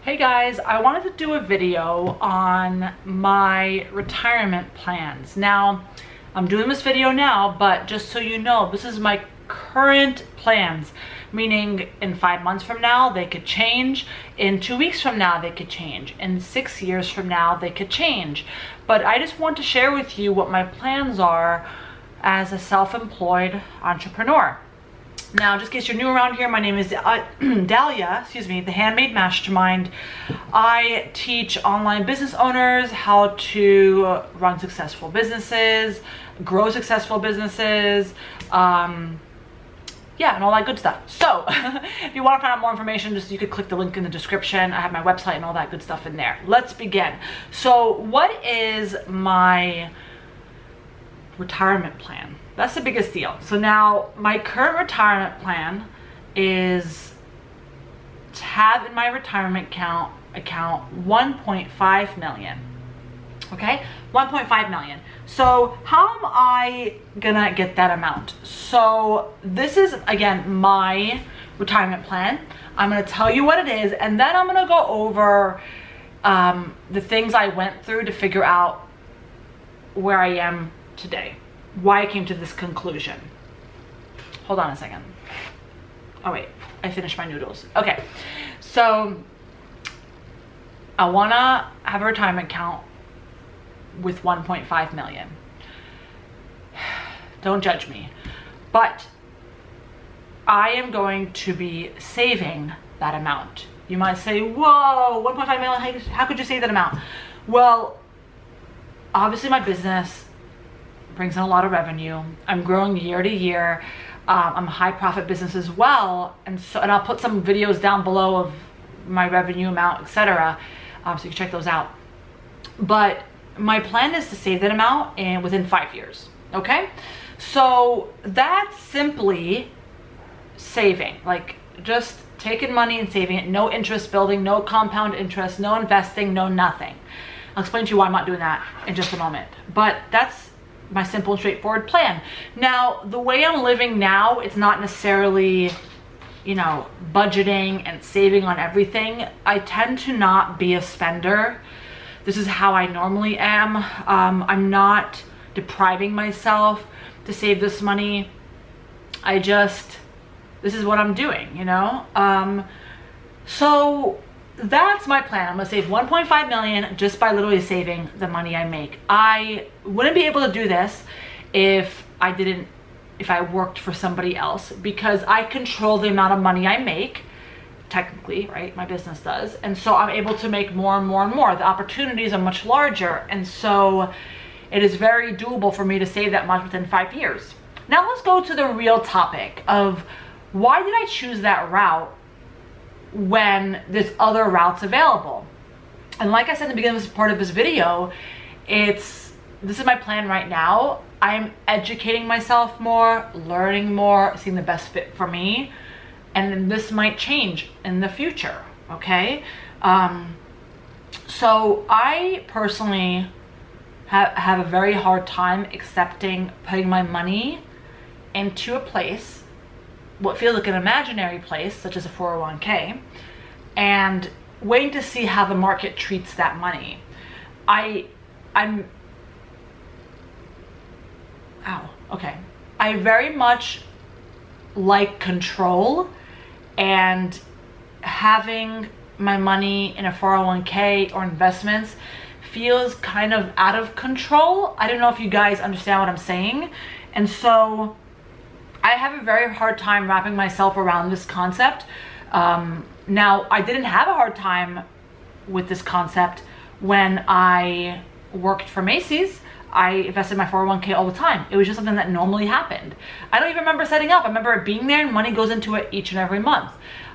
Hey guys, I wanted to do a video on my retirement plans. Now, I'm doing this video now, but just so you know, this is my current plans, meaning in 5 months from now, they could change. In 2 weeks from now, they could change. In 6 years from now, they could change. But I just want to share with you what my plans are as a self-employed entrepreneur. Now, just in case you're new around here, my name is Dahlia, the Handmade Mastermind. I teach online business owners how to run successful businesses, grow successful businesses, and all that good stuff. So if you want to find out more information, you could click the link in the description. I have my website and all that good stuff in there. Let's begin. So what is my retirement plan? That's the biggest deal. So now my current retirement plan is to have in my retirement account 1.5 million. Okay, 1.5 million. So how am I gonna get that amount? So this is, again, my retirement plan. I'm gonna tell you what it is, and then I'm gonna go over the things I went through to figure out where I am today, why I came to this conclusion. Hold on a second. Oh wait, I finished my noodles. Okay, so I wanna have a retirement account with 1.5 million. Don't judge me, but I am going to be saving that amount. You might say, whoa, 1.5 million, how could you save that amount? Well, obviously my business brings in a lot of revenue. I'm growing year to year. I'm a high profit business as well. And I'll put some videos down below of my revenue amount, etc. So you can check those out. But my plan is to save that amount within 5 years, okay? So that's simply saving, like just taking money and saving it, no interest building, no compound interest, no investing, no nothing. I'll explain to you why I'm not doing that in just a moment. But that's my simple and straightforward plan. Now, the way I'm living now, it's not necessarily, budgeting and saving on everything. I tend to not be a spender. This is how I normally am. I'm not depriving myself to save this money. This is what I'm doing, So that's my plan. I'm gonna save 1.5 million just by literally saving the money I make. I wouldn't be able to do this if I worked for somebody else, because I control the amount of money I make, technically, right? My business does. And so I'm able to make more and more and more. The opportunities are much larger. And so it is very doable for me to save that much within 5 years. Now let's go to the real topic of why did I choose that route when there's other routes available. And like I said in the beginning of this part of this video, this is my plan right now. I'm educating myself more, learning more, seeing the best fit for me, and then this might change in the future, okay? So I personally have a very hard time accepting putting my money into a place, what feels like an imaginary place, such as a 401k, and waiting to see how the market treats that money. I very much like control, and having my money in a 401k or investments feels kind of out of control. I don't know if you guys understand what I'm saying. And so I have a very hard time wrapping myself around this concept. Now, I didn't have a hard time with this concept when I worked for Macy's. I invested in my 401k all the time. It was just something that normally happened. I don't even remember setting up. I remember it being there and money goes into it each and every month.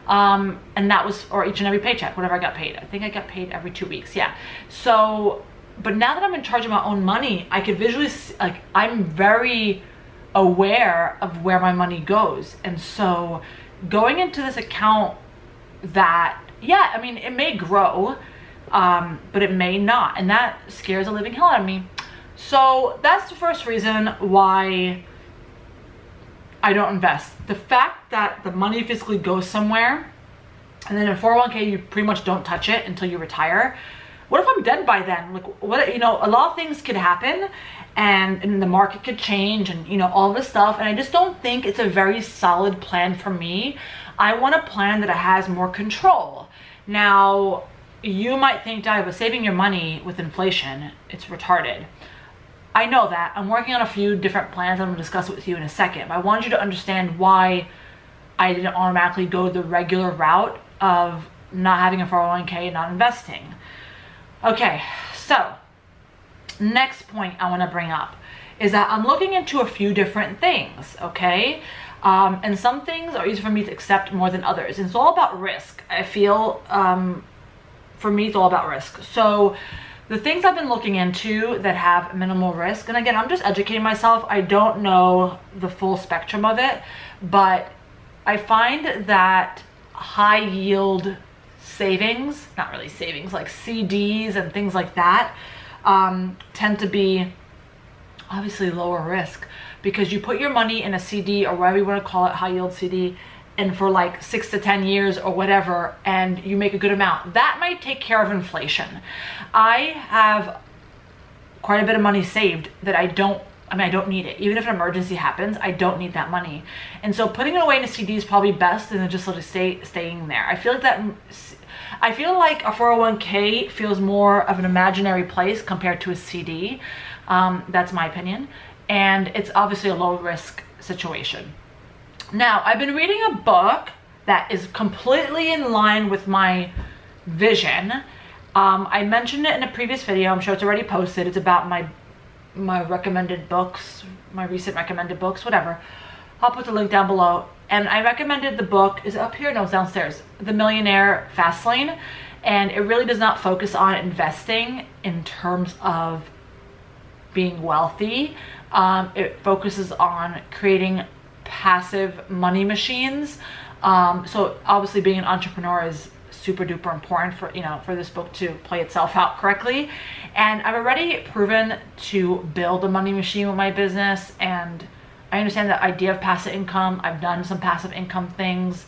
And that was, or each and every paycheck, whatever I got paid. I think I got paid every 2 weeks, yeah. So, but now that I'm in charge of my own money, I could visually see, I'm very aware of where my money goes. And so going into this account that, it may grow, but it may not. And that scares the living hell out of me. So that's the first reason why I don't invest. The fact that the money physically goes somewhere And then in 401k, you pretty much don't touch it until you retire. What if I'm dead by then? Like, what, you know, a lot of things could happen, and the market could change, and, you know, all this stuff. And I just don't think it's a very solid plan for me. I want a plan that has more control. Now, you might think, Di, but saving your money with inflation, it's retarded. I know that. I'm working on a few different plans. I'm going to discuss it with you in a second. But I want you to understand why I didn't automatically go the regular route of not having a 401k and not investing. Okay, so next point I want to bring up is that I'm looking into a few different things, okay? And some things are easy for me to accept more than others. And it's all about risk. I feel, for me, it's all about risk. So the things I've been looking into that have minimal risk, and again, I'm just educating myself. I don't know the full spectrum of it, but I find that high yield savings, not really savings, like CDs and things like that, tend to be obviously lower risk, because you put your money in a CD, or whatever you want to call it, high yield CD, and for like 6 to 10 years or whatever, and you make a good amount. That might take care of inflation. I have quite a bit of money saved that I don't need it. Even if an emergency happens, I don't need that money. And so putting it away in a CD is probably best than just sort of staying there. I feel like a 401k feels more of an imaginary place compared to a CD. That's my opinion. And it's obviously a low risk situation. Now, I've been reading a book that is completely in line with my vision. I mentioned it in a previous video. I'm sure it's already posted. It's about my recommended books, my recent recommended books, whatever. I'll put the link down below. And I recommended the book, is it up here? No, it's downstairs. The Millionaire Fast Lane. And it really does not focus on investing in terms of being wealthy. It focuses on creating passive money machines. So obviously being an entrepreneur is super duper important for, you know, for this book to play itself out correctly. And I've already proven to build a money machine with my business, and I understand the idea of passive income. I've done some passive income things.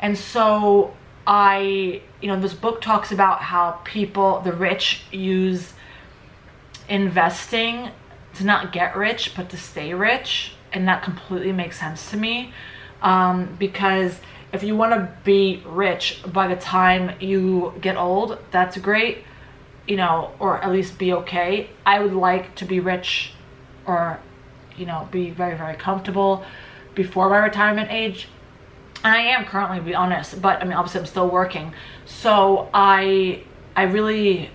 And so this book talks about how people, the rich, use investing to not get rich, but to stay rich. And that completely makes sense to me, because if you want to be rich by the time you get old, that's great, you know, or at least be okay. I would like to be rich, or, you know, be very, very comfortable before my retirement age. And I am currently, to be honest, but I mean, obviously I'm still working. So I really,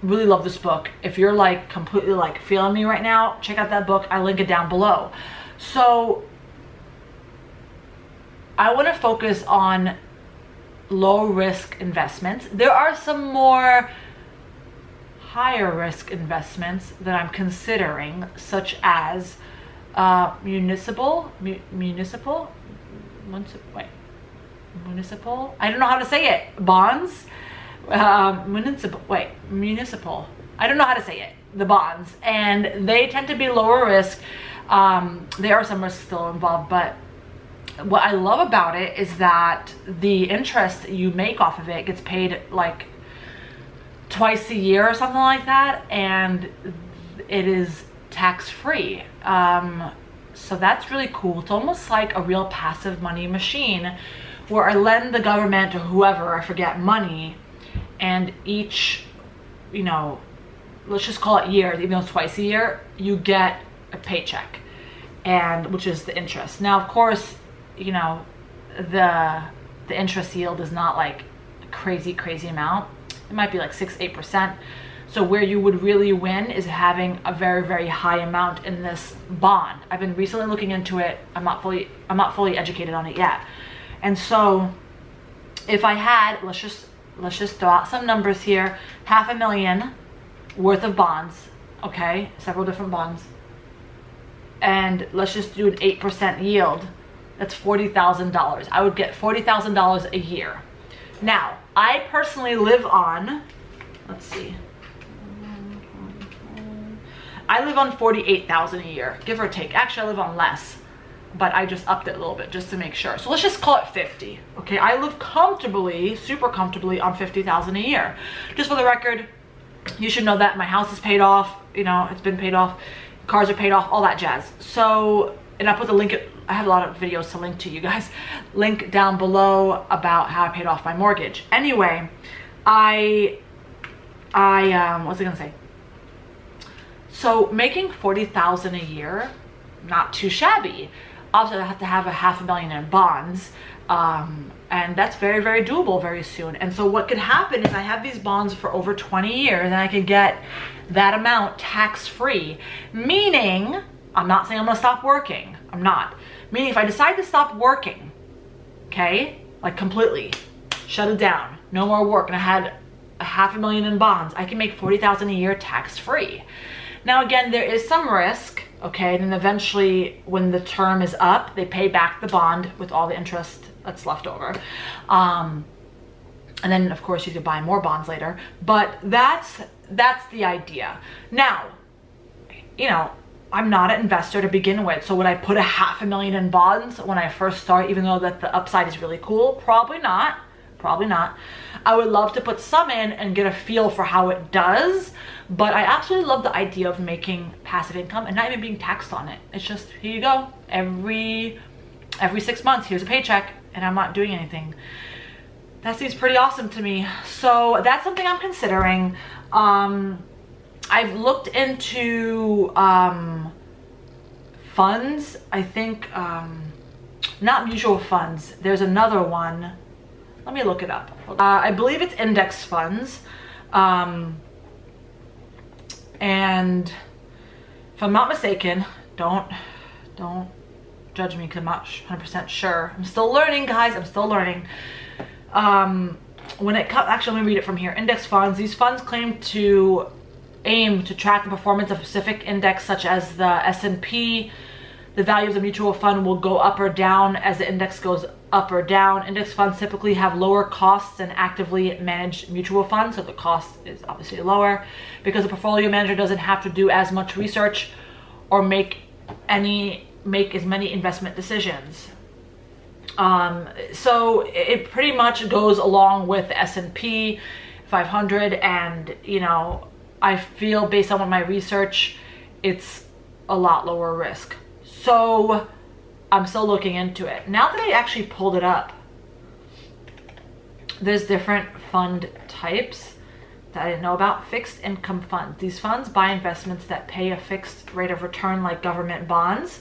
really love this book. If you're like completely like feeling me right now, check out that book. I link it down below. So I want to focus on low risk investments. There are some more higher risk investments that I'm considering, such as municipal, I don't know how to say it, bonds, municipal, I don't know how to say it, the bonds, and they tend to be lower risk. There are some risks still involved, but what I love about it is that the interest you make off of it gets paid like twice a year or something like that, and it is tax-free. So that's really cool. It's almost like a real passive money machine where I lend the government or whoever, I forget, money, and each, you know, let's just call it years, even though it's twice a year, you get a paycheck, and which is the interest. Now, of course, you know, the interest yield is not like a crazy amount. It might be like 6-8%. So where you would really win is having a very, very high amount in this bond. I've been recently looking into it. I'm not fully educated on it yet. And so if I had, let's just throw out some numbers here, $500,000 worth of bonds, okay, several different bonds, and let's just do an 8% yield. That's $40,000. I would get $40,000 a year. Now, I personally live on, let's see, I live on $48,000 a year, give or take. Actually, I live on less. but I just upped it a little bit just to make sure. So let's just call it 50. Okay, I live comfortably, super comfortably on $50,000 a year. Just for the record, you should know that my house is paid off, you know, it's been paid off, cars are paid off, all that jazz. So, and I put the link, I have a lot of videos to link to you guys, link down below about how I paid off my mortgage. Anyway, what was I gonna say? So making $40,000 a year, not too shabby. Obviously I have to have a $500,000 in bonds, and that's very, very doable very soon. And so what could happen is I have these bonds for over 20 years and I could get that amount tax-free, meaning, I'm not saying I'm gonna stop working, I'm not. Meaning if I decide to stop working, okay, like completely, shut it down, no more work, and I had a $500,000 in bonds, I can make $40,000 a year tax-free. Now again, there is some risk, okay, and then eventually when the term is up, they pay back the bond with all the interest that's left over. And then of course you could buy more bonds later, but that's the idea. Now, you know, I'm not an investor to begin with, so would I put a $500,000 in bonds when I first start, even though that the upside is really cool? Probably not. Probably not. I would love to put some in and get a feel for how it does, but I absolutely love the idea of making passive income and not even being taxed on it. It's just, here you go. Every 6 months, here's a paycheck, and I'm not doing anything. That seems pretty awesome to me. So that's something I'm considering. I've looked into funds. I think, not mutual funds. There's another one. Let me look it up. I believe it's index funds. And if I'm not mistaken, don't judge me because I'm not 100% sure. I'm still learning, guys. I'm still learning. When it comes, actually, let me read it from here. Index funds. These funds aim to track the performance of a specific index, such as the S&P. The value of the mutual fund will go up or down as the index goes up or down. Index funds typically have lower costs than actively managed mutual funds, so the cost is obviously lower because the portfolio manager doesn't have to do as much research or make as many investment decisions. So it pretty much goes along with the S&P 500, and you know, I feel based on my research, it's a lot lower risk. So I'm still looking into it. Now that I actually pulled it up, there's different fund types that I didn't know about. Fixed income funds. These funds buy investments that pay a fixed rate of return like government bonds.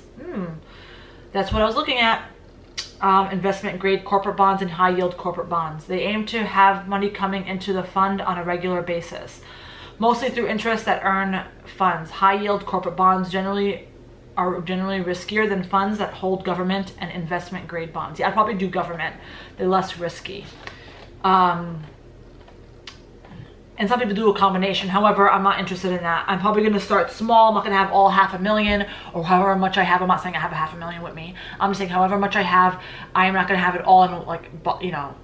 That's what I was looking at. Investment grade corporate bonds and high yield corporate bonds. They aim to have money coming into the fund on a regular basis, mostly through interest that earn funds. High yield corporate bonds are generally riskier than funds that hold government and investment grade bonds. Yeah, I'd probably do government. They're less risky. And some people do a combination. However, I'm not interested in that. I'm probably going to start small. I'm not going to have all $500,000 or however much I have. I'm not saying I have a $500,000 with me. I'm saying however much I have, I am not going to have it all in, like, you know,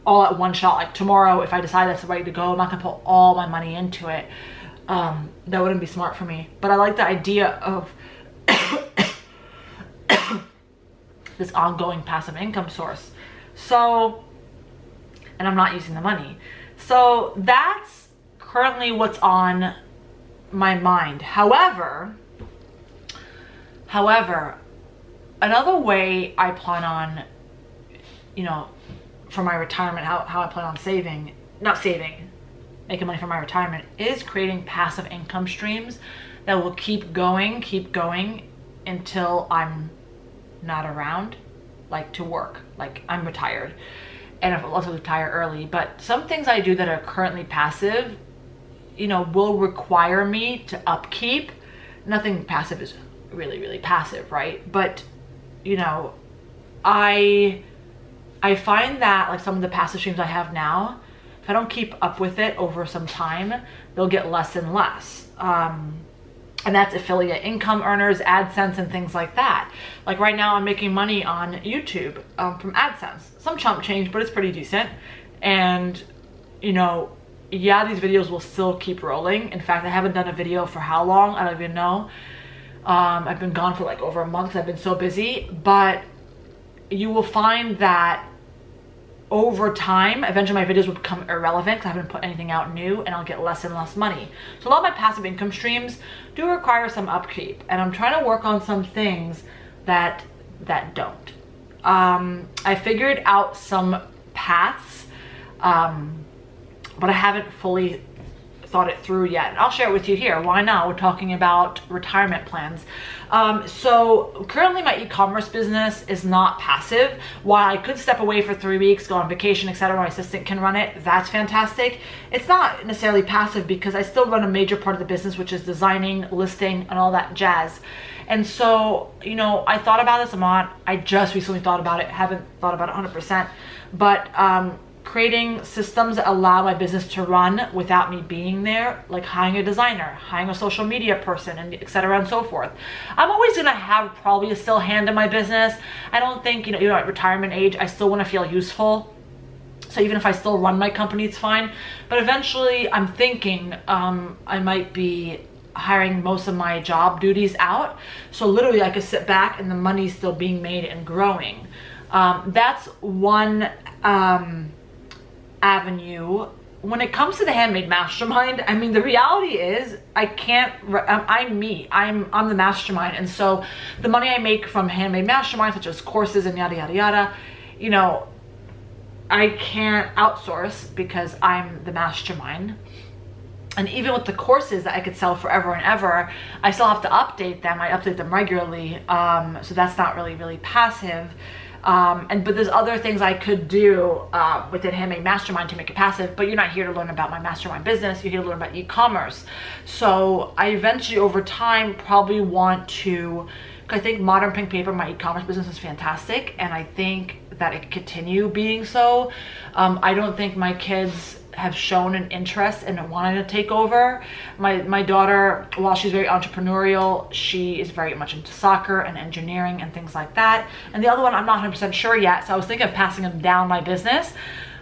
all at one shot. Like tomorrow, if I decide that's ready to go, I'm not going to put all my money into it. That wouldn't be smart for me. But I like the idea of this ongoing passive income source. So, and I'm not using the money. So that's currently what's on my mind. However, another way I plan on, you know, for my retirement, how I plan on making money for my retirement, is creating passive income streams that will keep going until I'm not around, like to work, like I'm retired. And I've also retire early, but some things I do that are currently passive, you know, will require me to upkeep. Nothing passive is really, really passive, right? But, you know, I find that like some of the passive streams I have now, if I don't keep up with it over some time, they'll get less and less. And that's affiliate income earners, AdSense, and things like that. Like right now I'm making money on YouTube from AdSense. Some chump change, but it's pretty decent. And, you know, yeah, these videos will still keep rolling. In fact, I haven't done a video for how long, I don't even know. I've been gone for like over a month. I've been so busy, but you will find that over time, eventually my videos will become irrelevant because I haven't put anything out new, and I'll get less and less money. So a lot of my passive income streams do require some upkeep, and I'm trying to work on some things that don't. I figured out some paths, but I haven't fully thought it through yet. And I'll share it with you here. Why not? We're talking about retirement plans. So currently my e-commerce business is not passive. While I could step away for 3 weeks, go on vacation, etc., my assistant can run it. That's fantastic. It's not necessarily passive because I still run a major part of the business, which is designing, listing, and all that jazz. And so, you know, I thought about this a lot. I just recently thought about it. Haven't thought about it 100%. But creating systems that allow my business to run without me being there, like hiring a designer, hiring a social media person, and etc. and so forth. I'm always gonna have probably still hand in my business. I don't think, you know, at retirement age, I still wanna feel useful. So even if I still run my company, it's fine. But eventually I'm thinking I might be hiring most of my job duties out. So literally I could sit back and the money's still being made and growing. That's one avenue. When it comes to the Handmade Mastermind, I mean, the reality is I'm the mastermind, and so the money I make from Handmade Mastermind, such as courses and yada yada yada, you know, I can't outsource because I'm the mastermind. And even with the courses that I could sell forever and ever, I still have to update them. I update them regularly, so that's not really passive. But there's other things I could do within Handmade Mastermind to make it passive, but you're not here to learn about my mastermind business, you're here to learn about e-commerce. So I eventually over time probably want to, I think Modern Pink Paper, my e-commerce business, is fantastic, and I think that it can continue being so. I don't think my kids have shown an interest in wanting to take over. My daughter, while she's very entrepreneurial, she is very much into soccer and engineering and things like that. And the other one, I'm not 100% sure yet, so I was thinking of passing them down my business.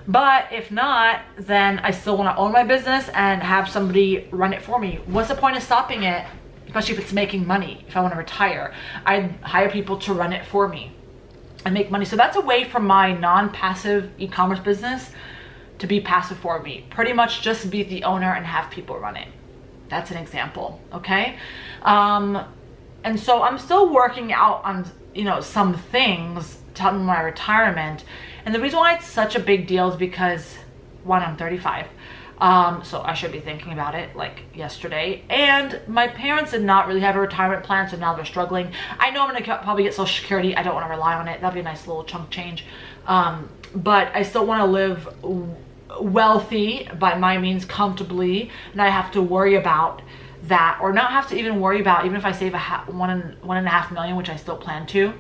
But if not, then I still want to own my business and have somebody run it for me. What's the point of stopping it, especially if it's making money? If I want to retire, I'd hire people to run it for me and make money. So that's a way for my non-passive e-commerce business to be passive for me. Pretty much just be the owner and have people run it. That's an example, okay? And so I'm still working out on, you know, some things to help me with my retirement. And the reason why it's such a big deal is because, one, I'm 35. So I should be thinking about it like yesterday. And my parents did not really have a retirement plan, so now they're struggling. I know I'm gonna probably get Social Security. I don't wanna rely on it. That'd be a nice little chunk change. But I still wanna live wealthy by my means, comfortably, and I have to worry about that, or not have to even worry about, even if I save $1.5 million, which I still plan to,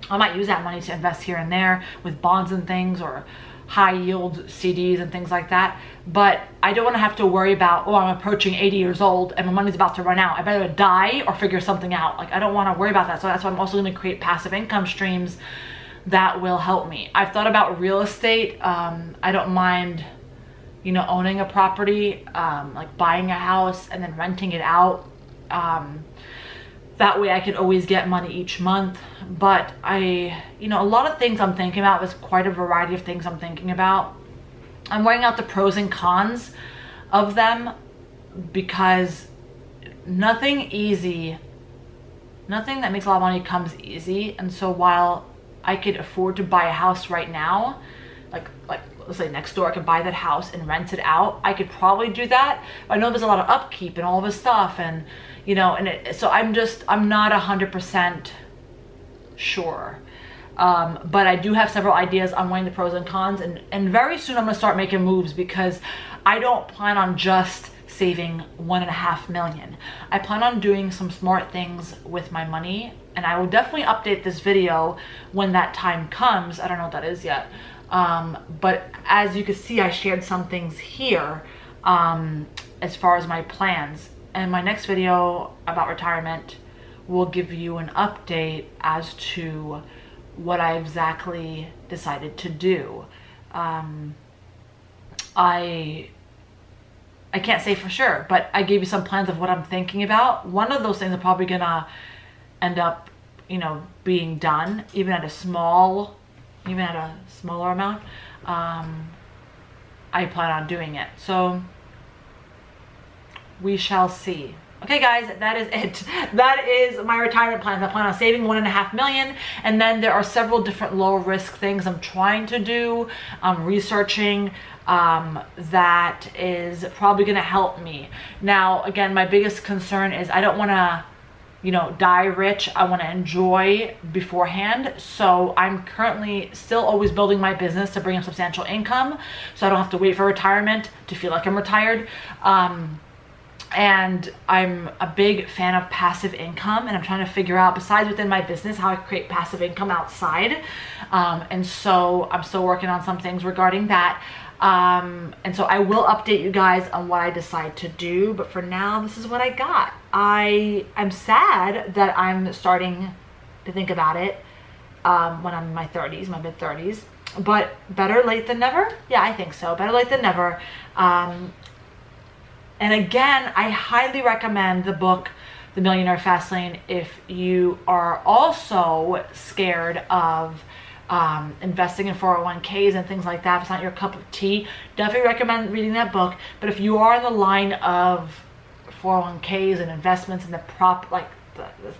I might use that money to invest here and there with bonds and things, or high yield CDs and things like that. But I don't want to have to worry about, oh, I'm approaching 80 years old and my money's about to run out. I better die or figure something out. Like, I don't want to worry about that. So that's why I'm also going to create passive income streams that will help me. I've thought about real estate. I don't mind, you know, owning a property, like buying a house and then renting it out. That way I could always get money each month. But you know, a lot of things I'm thinking about. There's quite a variety of things I'm thinking about. I'm weighing out the pros and cons of them, because nothing that makes a lot of money comes easy. And so while I could afford to buy a house right now, like let's say next door, I could buy that house and rent it out. I could probably do that. But I know there's a lot of upkeep and all this stuff, and you know, so I'm not 100% sure. But I do have several ideas on weighing the pros and cons, and very soon I'm gonna start making moves, because I don't plan on just saving $1.5 million. I plan on doing some smart things with my money, and I will definitely update this video when that time comes. I don't know what that is yet. But as you can see, I shared some things here as far as my plans. And my next video about retirement will give you an update as to what I exactly decided to do. I I can't say for sure, but I gave you some plans of what I'm thinking about. One of those things are probably gonna end up, you know, being done, even at a smaller amount. I plan on doing it. So we shall see. Okay guys, that is it. That is my retirement plans. I plan on saving $1.5 million, and then there are several different low risk things I'm trying to do. I'm researching that is probably gonna help me. Now, again, my biggest concern is I don't wanna, you know, die rich. I wanna enjoy beforehand. So I'm currently still always building my business to bring in substantial income, so I don't have to wait for retirement to feel like I'm retired. And I'm a big fan of passive income, and I'm trying to figure out, besides within my business, how I create passive income outside. And so I'm still working on some things regarding that. And so I will update you guys on what I decide to do, but for now, this is what I got. I'm sad that I'm starting to think about it when I'm in my 30s, my mid 30s, but better late than never. Yeah, I think so. Better late than never. And again, I highly recommend the book, The Millionaire Fastlane, if you are also scared of investing in 401ks and things like that. If it's not your cup of tea, definitely recommend reading that book. But if you are in the line of 401ks and investments and the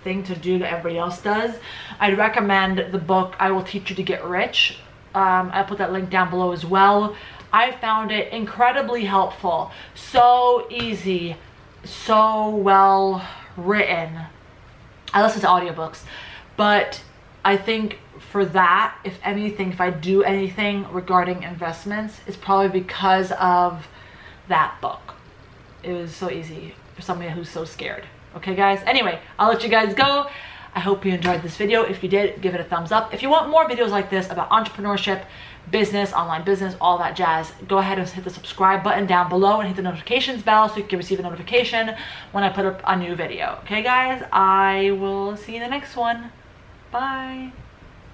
thing to do that everybody else does, I'd recommend the book, I Will Teach You to Get Rich. I'll put that link down below as well. I found it incredibly helpful, so easy, so well written. I listen to audiobooks, but I think for that, if anything, if I do anything regarding investments, it's probably because of that book. It was so easy for somebody who's so scared. Okay guys, anyway, I'll let you guys go. I hope you enjoyed this video. If you did, give it a thumbs up. If you want more videos like this about entrepreneurship, business, online business, all that jazz, go ahead and hit the subscribe button down below and hit the notifications bell so you can receive a notification when I put up a new video. Okay guys, I will see you in the next one. Bye.